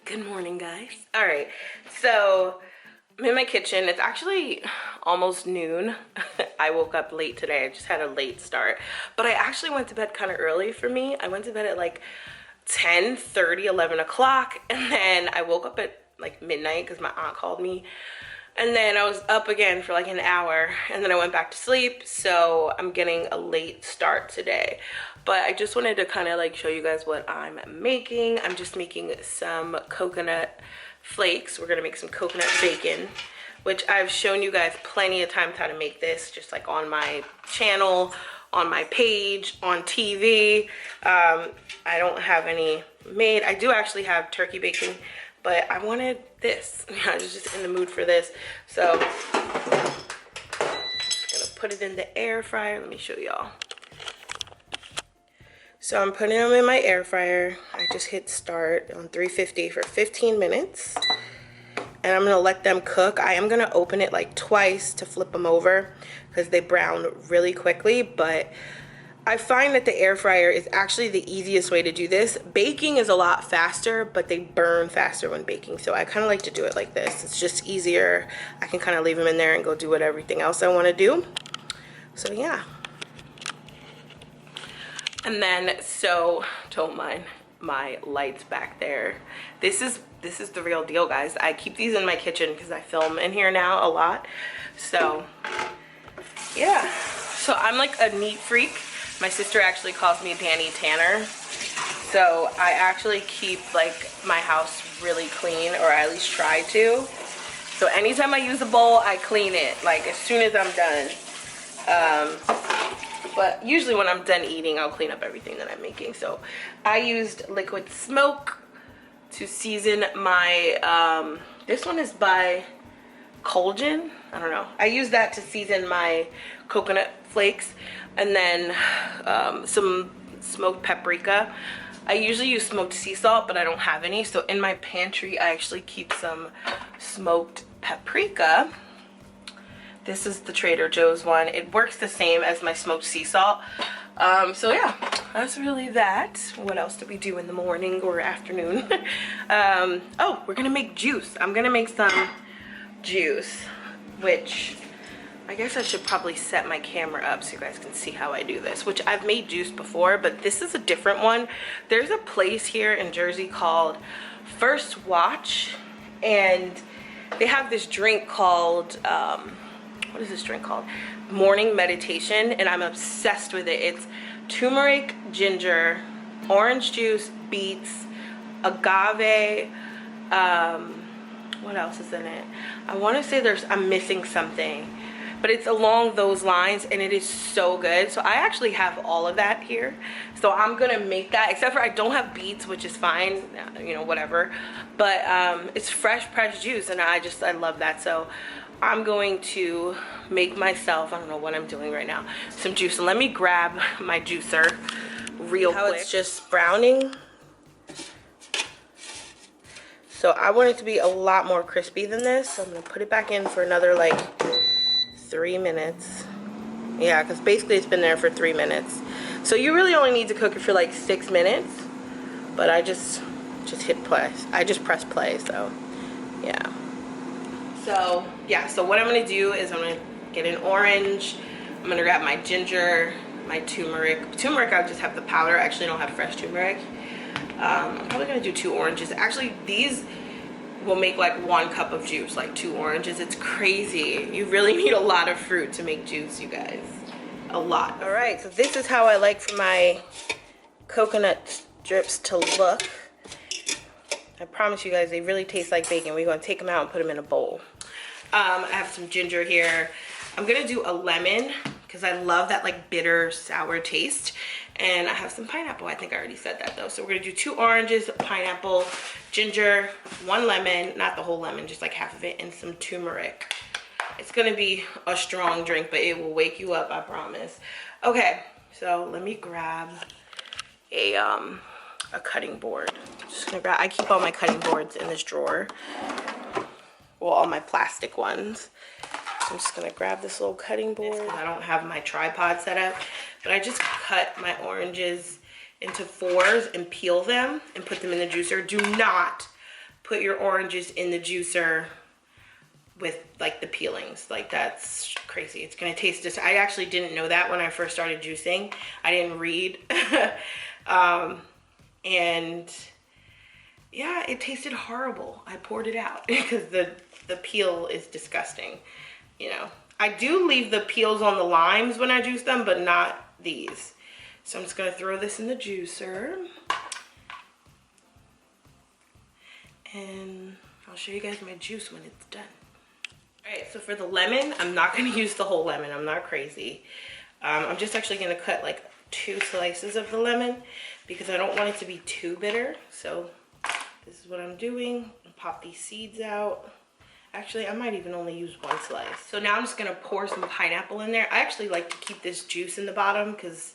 Good morning, guys. All right, so I'm in my kitchen. It's actually almost noon. I woke up late today. I just had a late start, but I actually went to bed kind of early for me. I went to bed at like 10:30, 11 o'clock, and then I woke up at like midnight because my aunt called me. And then I was up again for like an hour, and then I went back to sleep. So I'm getting a late start today. But I just wanted to kind of like show you guys what I'm making. I'm just making some coconut flakes. We're gonna make some coconut bacon, which I've shown you guys plenty of times how to make this, just like on my channel, on my page, on TV. I don't have any made. I do actually have turkey bacon, but I wanted this. I was just in the mood for this. So I'm just gonna put it in the air fryer. Let me show y'all. So I'm putting them in my air fryer. I just hit start on 350 for 15 minutes. And I'm gonna let them cook. I am gonna open it like twice to flip them over because they brown really quickly, but I find that the air fryer is actually the easiest way to do this. Baking is a lot faster, but they burn faster when baking. So I kind of like to do it like this. It's just easier. I can kind of leave them in there and go do what everything else I want to do. So yeah. And then, so don't mind my lights back there. This is the real deal, guys. I keep these in my kitchen because I film in here now a lot. So yeah. So I'm like a neat freak. My sister actually calls me Danny Tanner. So I actually keep like my house really clean, or I at least try to. So anytime I use a bowl, I clean it like as soon as I'm done. But usually when I'm done eating, I'll clean up everything that I'm making. So I used liquid smoke to season my, this one is by Colgin. I don't know. I use that to season my coconut flakes. And then some smoked paprika. I usually use smoked sea salt, but I don't have any. So in my pantry, I actually keep some smoked paprika. This is the Trader Joe's one. It works the same as my smoked sea salt. So yeah, that's really that. What else do we do in the morning or afternoon? Oh, we're gonna make juice. I'm gonna make some juice, which I guess I should probably set my camera up so you guys can see how I do this, which I've made juice before, but this is a different one. There's a place here in Jersey called First Watch, and they have this drink called, what is this drink called? Morning Meditation, and I'm obsessed with it. It's turmeric, ginger, orange juice, beets, agave, what else is in it? I want to say I'm missing something, but it's along those lines, and it is so good. So I actually have all of that here. So I'm gonna make that, except for I don't have beets, which is fine, you know, whatever. But it's fresh pressed juice, and I love that. So I'm going to make myself, I don't know what I'm doing right now, some juice. So let me grab my juicer real quick. How it's just browning. So I want it to be a lot more crispy than this. So I'm gonna put it back in for another like 3 minutes. Yeah, because basically it's been there for 3 minutes. So you really only need to cook it for like 6 minutes. But I just hit play. I just press play, so yeah. So yeah, so what I'm gonna do is I'm gonna get an orange. I'm gonna grab my ginger, my turmeric. Turmeric, I just have the powder. I actually don't have fresh turmeric. I'm probably gonna do 2 oranges. Actually, these will make like 1 cup of juice, like 2 oranges. It's crazy. You really need a lot of fruit to make juice, you guys. A lot. All right, so this is how I like for my coconut strips to look. I promise you guys, they really taste like bacon. We're gonna take them out and put them in a bowl. I have some ginger here. I'm gonna do a lemon because I love that like bitter, sour taste. And I have some pineapple. I think I already said that though. So we're gonna do 2 oranges, pineapple, ginger, 1 lemon, not the whole lemon, just like half of it, and some turmeric. It's gonna be a strong drink, but it will wake you up, I promise. Okay, so let me grab a cutting board. Just gonna grab, I keep all my cutting boards in this drawer. Well, all my plastic ones. So I'm just gonna grab this little cutting board. I don't have my tripod set up, but I just cut my oranges into 4s and peel them and put them in the juicer. Do not put your oranges in the juicer with like the peelings. Like that's crazy. It's gonna taste just, I actually didn't know that when I first started juicing. I didn't read. And yeah, it tasted horrible. I poured it out because the peel is disgusting, you know. I do leave the peels on the limes when I juice them, but not these. So I'm just gonna throw this in the juicer. And I'll show you guys my juice when it's done. All right, so for the lemon, I'm not gonna use the whole lemon. I'm not crazy. I'm just actually gonna cut like 2 slices of the lemon because I don't want it to be too bitter. So this is what I'm doing. I'll pop these seeds out. Actually, I might even only use 1 slice. So now I'm just gonna pour some pineapple in there. I actually like to keep this juice in the bottom because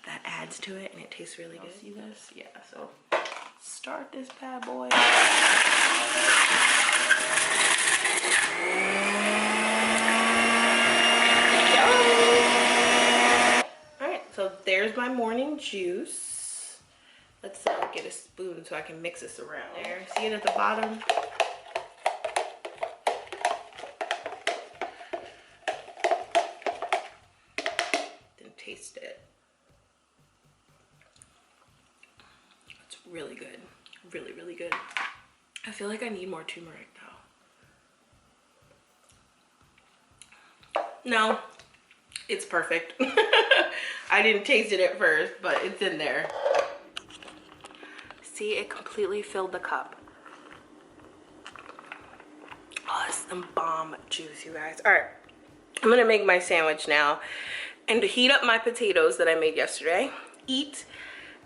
that adds to it and it tastes really good. See this? Yeah, so start this bad boy. All right, so there's my morning juice. Let's get a spoon so I can mix this around. There, see it at the bottom? Taste it. It's really good. Really, really good. I feel like I need more turmeric though. No, it's perfect. I didn't taste it at first, but it's in there. See, it completely filled the cup. Oh, this is some bomb juice, you guys. All right, I'm gonna make my sandwich now. And to heat up my potatoes that I made yesterday, eat,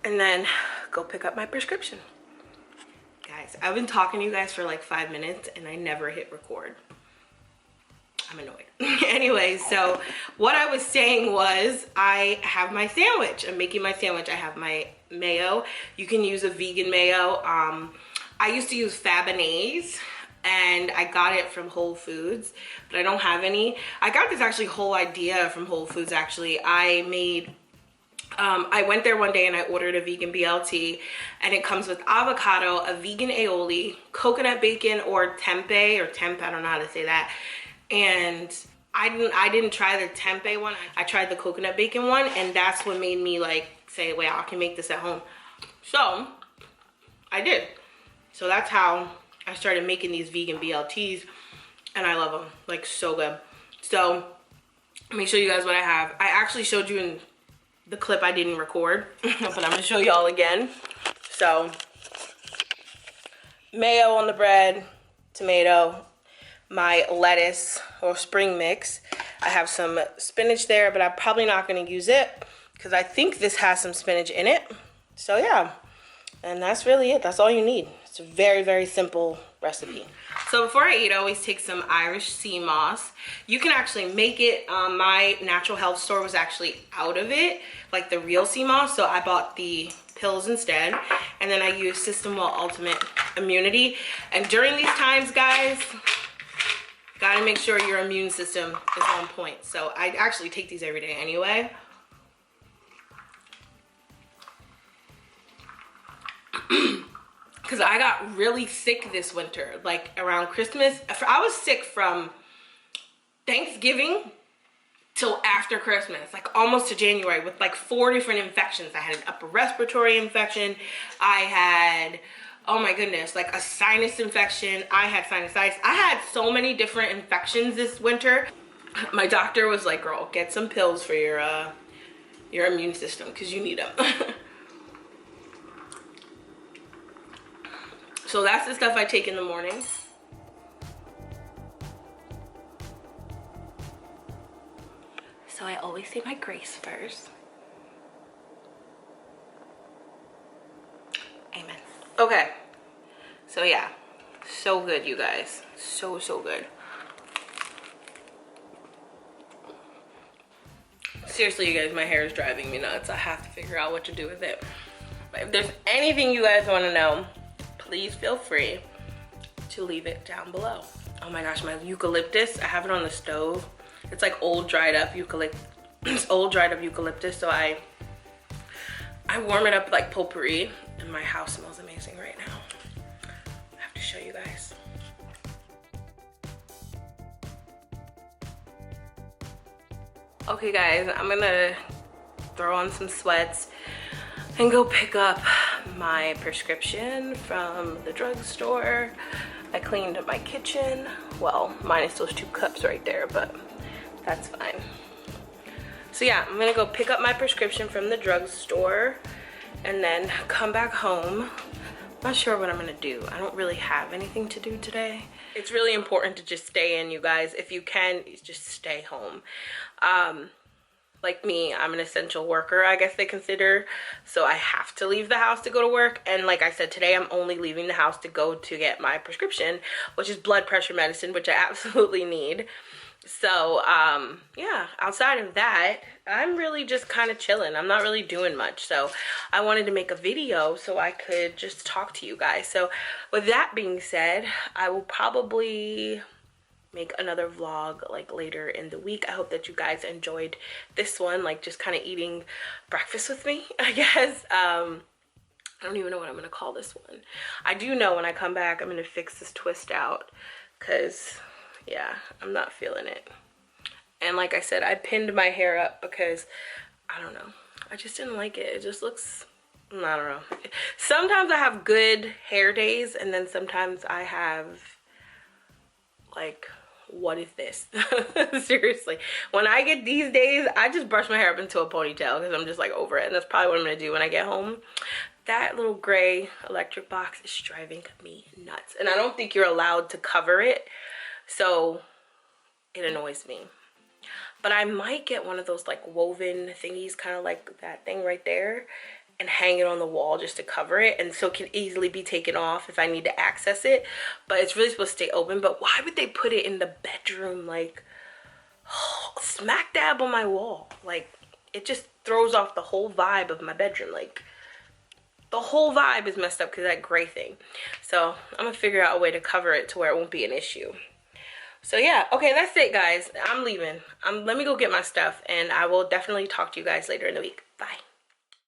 and then go pick up my prescription. Guys, I've been talking to you guys for like 5 minutes and I never hit record. I'm annoyed. Anyway, so what I was saying was I have my sandwich. I'm making my sandwich. I have my mayo. You can use a vegan mayo. I used to use Fabonnaise. And I got it from Whole Foods, but I don't have any. I got this actually whole idea from Whole Foods actually. I went there one day and I ordered a vegan BLT, and it comes with avocado, a vegan aioli, coconut bacon or tempeh, I don't know how to say that. And I didn't try the tempeh one. I tried the coconut bacon one, and that's what made me like say, wow, I can make this at home. So I did. So that's how I started making these vegan BLTs, and I love them, like so good. So let me show you guys what I have. I actually showed you in the clip I didn't record, but I'm gonna show you all again. So mayo on the bread, tomato, my lettuce or spring mix. I have some spinach there, but I'm probably not gonna use it because I think this has some spinach in it. So yeah, and that's really it. That's all you need. It's a very, very simple recipe. So before I eat, I always take some Irish sea moss. You can actually make it. My natural health store was actually out of it, like the real sea moss. So I bought the pills instead. And then I use System Well Ultimate Immunity. And during these times, guys, gotta make sure your immune system is on point. So I actually take these every day anyway. Because I got really sick this winter, like around Christmas. I was sick from Thanksgiving till after Christmas, like almost to January, with like 4 different infections. I had an upper respiratory infection. I had, oh my goodness, like a sinus infection. I had sinusitis. I had so many different infections this winter. My doctor was like, girl, get some pills for your immune system because you need them. So that's the stuff I take in the morning. So I always say my grace first. Amen. Okay. So yeah, so good, you guys. So, so good. Seriously, you guys, my hair is driving me nuts. I have to figure out what to do with it. But if there's anything you guys want to know, please feel free to leave it down below. Oh my gosh, my eucalyptus, I have it on the stove. It's like old dried up eucalyptus. It's old dried up eucalyptus, so I warm it up like potpourri, and my house smells amazing right now. I have to Okay guys, I'm gonna throw on some sweats and go pick up my prescription from the drugstore. I cleaned up my kitchen. Well, minus those 2 cups right there, but that's fine. So yeah, I'm gonna go pick up my prescription from the drugstore and then come back home. Not sure what I'm gonna do. I don't really have anything to do today. It's really important to just stay in, you guys. If you can, just stay home. Like me, I'm an essential worker, I guess they consider. So I have to leave the house to go to work. And like I said, today I'm only leaving the house to go to get my prescription, which is blood pressure medicine, which I absolutely need. So yeah, outside of that, I'm really just kind of chilling. I'm not really doing much. So I wanted to make a video so I could just talk to you guys. So with that being said, I will probably make another vlog like later in the week. I hope that you guys enjoyed this one, like just kind of eating breakfast with me, I guess. I don't even know what I'm gonna call this one. I do know when I come back I'm gonna fix this twist out, because yeah, I'm not feeling it. And like I said, I pinned my hair up because I don't know, I just didn't like it. It just looks, I don't know. Sometimes I have good hair days, and then sometimes I have like, what is this? Seriously, when I get these days, I just brush my hair up into a ponytail because I'm just like over it. And that's probably what I'm gonna do when I get home. That little gray electric box is driving me nuts, and I don't think you're allowed to cover it, so it annoys me. But I might get one of those like woven thingies, kind of like that thing right there, and hang it on the wall just to cover it, and so it can easily be taken off if I need to access it. But it's really supposed to stay open. But why would they put it in the bedroom, like smack dab on my wall? Like, it just throws off the whole vibe of my bedroom. Like, the whole vibe is messed up because of that gray thing. So I'm gonna figure out a way to cover it to where it won't be an issue. So yeah, okay, that's it guys. I'm leaving. Let me go get my stuff, and I will definitely talk to you guys later in the week. Bye.